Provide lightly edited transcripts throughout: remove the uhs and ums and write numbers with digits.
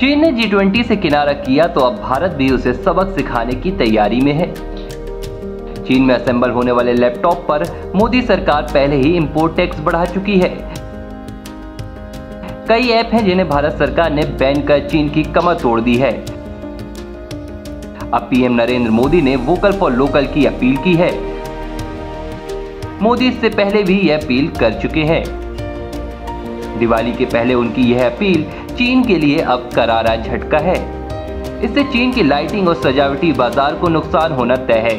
चीन ने G20 से किनारा किया तो अब भारत भी उसे सबक सिखाने की तैयारी में है। चीन में असेंबल होने वाले लैपटॉप पर मोदी सरकार पहले ही इंपोर्ट टैक्स बढ़ा चुकी है। कई ऐप हैं जिन्हें भारत सरकार ने बैन कर चीन की कमर तोड़ दी है। अब पीएम नरेंद्र मोदी ने वोकल फॉर लोकल की अपील की है। मोदी इससे पहले भी यह अपील कर चुके हैं। दिवाली के पहले उनकी यह अपील चीन के लिए अब करारा झटका है। इससे चीन की लाइटिंग और सजावटी बाजार को नुकसान होना तय है।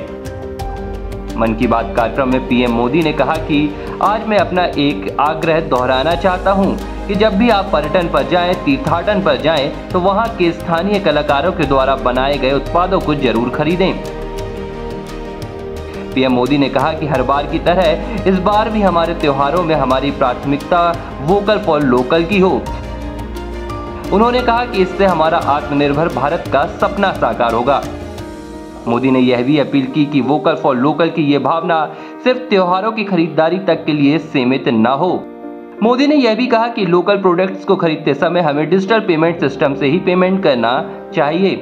मन की बात कार्यक्रम में पीएम मोदी ने कहा कि आज मैं अपना एक आग्रह दोहराना चाहता हूं कि जब भी आप पर्यटन पर जाएं, तीर्थाटन पर जाएं, तो वहां के स्थानीय कलाकारों के द्वारा बनाए गए उत्पादों को जरूर खरीदें। पीएम मोदी ने कहा कि हर बार की तरह इस बार भी हमारे त्योहारों में हमारी प्राथमिकता वोकल फॉर लोकल की हो। उन्होंने कहा कि इससे हमारा आत्मनिर्भर भारत का सपना साकार होगा। मोदी ने यह भी अपील की कि वोकल फॉर लोकल की यह भावना सिर्फ त्योहारों की खरीदारी तक के लिए सीमित न हो। मोदी ने यह भी कहा कि लोकल प्रोडक्ट्स को खरीदते समय हमें डिजिटल पेमेंट सिस्टम से ही पेमेंट करना चाहिए।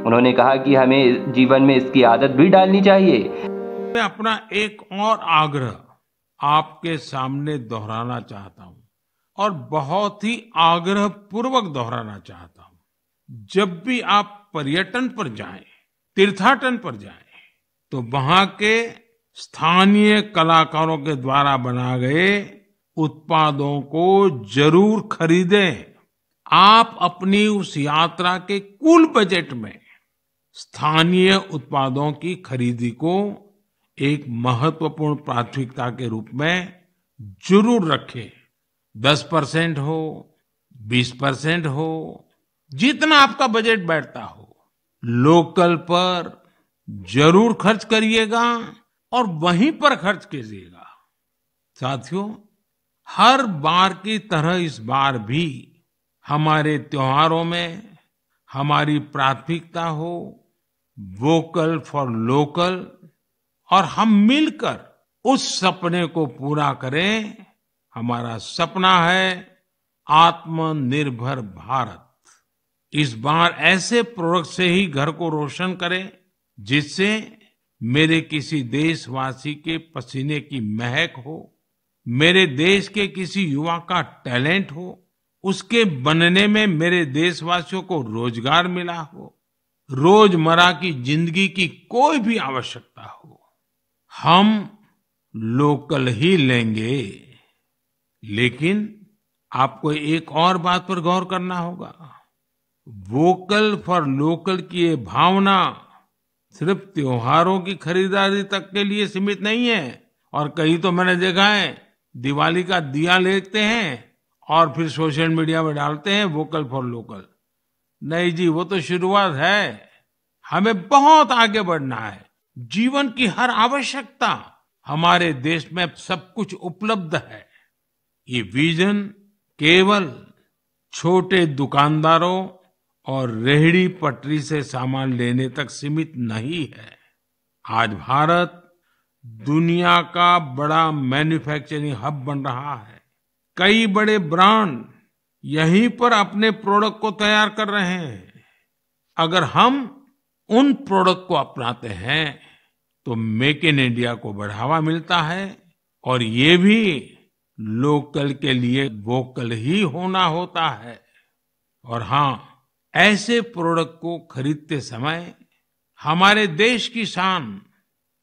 उन्होंने कहा कि हमें जीवन में इसकी आदत भी डालनी चाहिए। मैं अपना एक और आग्रह आपके सामने दोहराना चाहता हूं और बहुत ही आग्रह पूर्वक दोहराना चाहता हूं। जब भी आप पर्यटन पर जाएं, तीर्थाटन पर जाएं, तो वहां के स्थानीय कलाकारों के द्वारा बनाए गए उत्पादों को जरूर खरीदें। आप अपनी उस यात्रा के कुल बजट में स्थानीय उत्पादों की खरीदी को एक महत्वपूर्ण प्राथमिकता के रूप में जरूर रखें। 10% हो, 20% हो, जितना आपका बजट बैठता हो, लोकल पर जरूर खर्च करिएगा और वहीं पर खर्च कीजिएगा। साथियों, हर बार की तरह इस बार भी हमारे त्योहारों में हमारी प्राथमिकता हो वोकल फॉर लोकल और हम मिलकर उस सपने को पूरा करें। हमारा सपना है आत्मनिर्भर भारत। इस बार ऐसे प्रोडक्ट से ही घर को रोशन करें जिससे मेरे किसी देशवासी के पसीने की महक हो, मेरे देश के किसी युवा का टैलेंट हो, उसके बनने में मेरे देशवासियों को रोजगार मिला हो, रोजमर्रा की जिंदगी की कोई भी आवश्यकता हो, हम लोकल ही लेंगे। लेकिन आपको एक और बात पर गौर करना होगा। वोकल फॉर लोकल की ये भावना सिर्फ त्योहारों की खरीदारी तक के लिए सीमित नहीं है। और कहीं तो मैंने देखा है दिवाली का दिया लेते हैं और फिर सोशल मीडिया में डालते हैं वोकल फॉर लोकल। नहीं जी, वो तो शुरुआत है। हमें बहुत आगे बढ़ना है। जीवन की हर आवश्यकता हमारे देश में सब कुछ उपलब्ध है। ये विजन केवल छोटे दुकानदारों और रेहड़ी पटरी से सामान लेने तक सीमित नहीं है। आज भारत दुनिया का बड़ा मैन्युफैक्चरिंग हब बन रहा है। कई बड़े ब्रांड यहीं पर अपने प्रोडक्ट को तैयार कर रहे हैं। अगर हम उन प्रोडक्ट को अपनाते हैं तो मेक इन इंडिया को बढ़ावा मिलता है और ये भी लोकल के लिए वोकल ही होना होता है। और हाँ, ऐसे प्रोडक्ट को खरीदते समय हमारे देश की शान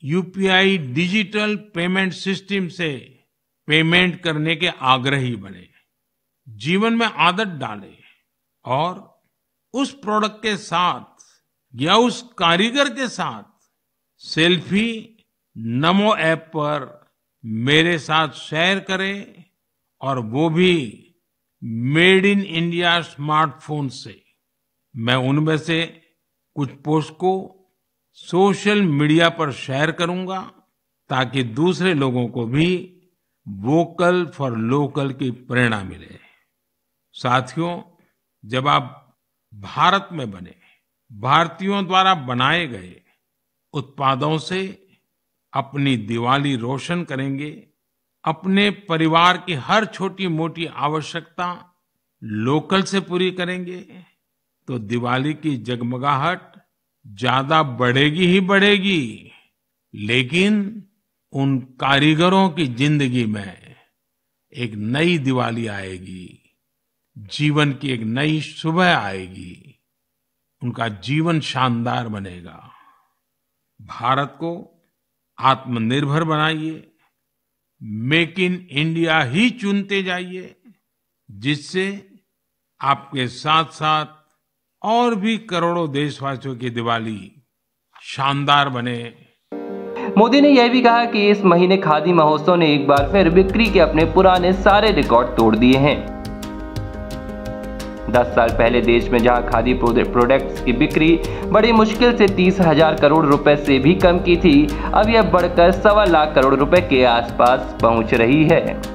यूपीआई डिजिटल पेमेंट सिस्टम से पेमेंट करने के आग्रही बने, जीवन में आदत डालें और उस प्रोडक्ट के साथ या उस कारीगर के साथ सेल्फी नमो ऐप पर मेरे साथ शेयर करें और वो भी मेड इन इंडिया स्मार्टफोन से। मैं उनमें से कुछ पोस्ट को सोशल मीडिया पर शेयर करूंगा ताकि दूसरे लोगों को भी वोकल फॉर लोकल की प्रेरणा मिले। साथियों, जब आप भारत में बने भारतीयों द्वारा बनाए गए उत्पादों से अपनी दिवाली रोशन करेंगे, अपने परिवार की हर छोटी मोटी आवश्यकता लोकल से पूरी करेंगे तो दिवाली की जगमगाहट ज्यादा बढ़ेगी ही बढ़ेगी, लेकिन उन कारीगरों की जिंदगी में एक नई दिवाली आएगी, जीवन की एक नई सुबह आएगी, उनका जीवन शानदार बनेगा। भारत को आत्मनिर्भर बनाइए, मेक इन इंडिया ही चुनते जाइए, जिससे आपके साथ साथ और भी करोड़ों देशवासियों की दिवाली शानदार बने। मोदी ने यह भी कहा कि इस महीने खादी महोत्सव ने एक बार फिर बिक्री के अपने पुराने सारे रिकॉर्ड तोड़ दिए हैं। 10 साल पहले देश में जहां खादी प्रोडक्ट्स की बिक्री बड़ी मुश्किल से 30,000 करोड़ रुपए से भी कम की थी, अब यह बढ़कर 1.25 लाख करोड़ रुपए के आसपास पहुंच रही है।